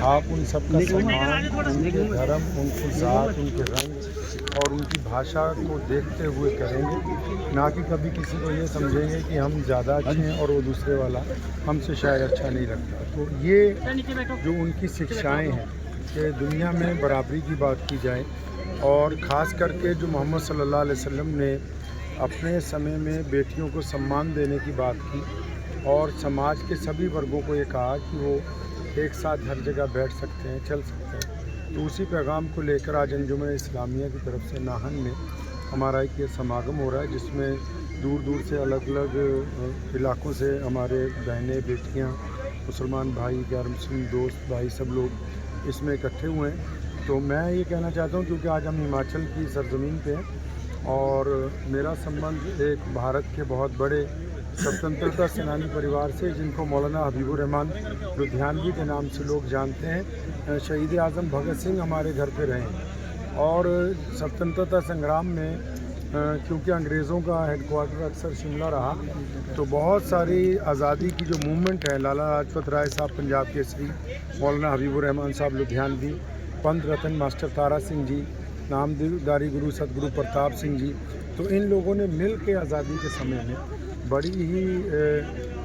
आप उन सबका सम्मान, उनके धर्म, उनकी ज़ात, उनके रंग और उनकी भाषा को देखते हुए करेंगे, ना कि कभी किसी को ये समझेंगे कि हम ज़्यादा अच्छे हैं और वो दूसरे वाला हमसे शायद अच्छा नहीं लगता। तो ये जो उनकी शिक्षाएं हैं कि दुनिया में बराबरी की बात की जाए, और ख़ास करके जो मोहम्मद सल्लल्लाहु अलैहि वसल्लम ने अपने समय में बेटियों को सम्मान देने की बात की और समाज के सभी वर्गों को ये कहा कि वो एक साथ हर जगह बैठ सकते हैं, चल सकते हैं। तो उसी पैगाम को लेकर आज अंजुमन इस्लामिया की तरफ से नाहन में हमारा एक ये समागम हो रहा है, जिसमें दूर दूर से अलग अलग इलाकों से हमारे बहनें, बेटियां, मुसलमान भाई, गैर मुस्लिम दोस्त भाई सब लोग इसमें इकट्ठे हुए हैं। तो मैं ये कहना चाहता हूँ, क्योंकि आज हम हिमाचल की सरजमीन पे हैं और मेरा संबंध एक भारत के बहुत बड़े स्वतंत्रता सेनानी परिवार से, जिनको मौलाना हबीबुर रहमान लुधियानवी के नाम से लोग जानते हैं। शहीद आज़म भगत सिंह हमारे घर पे रहे और स्वतंत्रता संग्राम में क्योंकि अंग्रेज़ों का हेडक्वार्टर अक्सर शिमला रहा, तो बहुत सारी आज़ादी की जो मूवमेंट है, लाला लाजपत राय साहब पंजाब केसरी, मौलाना हबीबुर रहमान साहब लुधियानवी, पंत रतन मास्टर तारा सिंह जी, नामदारी गुरु सतगुरु प्रताप सिंह जी, तो इन लोगों ने मिल के आज़ादी के समय में बड़ी ही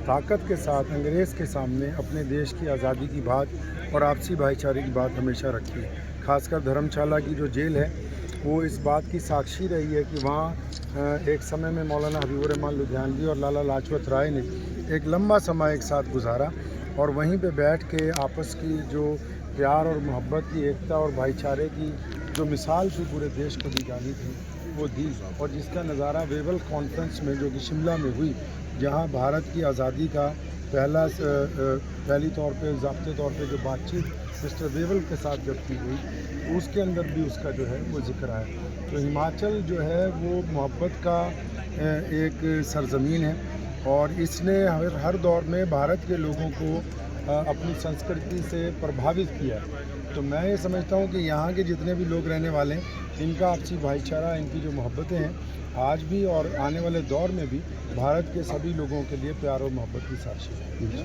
ताकत के साथ अंग्रेज़ के सामने अपने देश की आज़ादी की बात और आपसी भाईचारे की बात हमेशा रखी है। खासकर धर्मशाला की जो जेल है वो इस बात की साक्षी रही है कि वहाँ एक समय में मौलाना हबीबुर रहमान लुधियानवी और लाला लाजपत राय ने एक लंबा समय एक साथ गुजारा और वहीं पे बैठ के आपस की जो प्यार और मोहब्बत की, एकता और भाईचारे की जो मिसाल थी पूरे देश को दी जानी थी वो दी, और जिसका नज़ारा वेवल कॉन्फ्रेंस में जो कि शिमला में हुई, जहां भारत की आज़ादी का पहली तौर पे ज़ाब्ते तौर पे जो बातचीत मिस्टर वेवल के साथ जब की हुई, उसके अंदर भी उसका जो है वो जिक्र आया। तो हिमाचल जो है वो मोहब्बत का एक सरजमीन है और इसने हर दौर में भारत के लोगों को अपनी संस्कृति से प्रभावित किया है। तो मैं ये समझता हूँ कि यहाँ के जितने भी लोग रहने वाले हैं, इनका आपसी भाईचारा, इनकी जो मोहब्बतें हैं आज भी और आने वाले दौर में भी भारत के सभी लोगों के लिए प्यार और मोहब्बत की साक्षी है।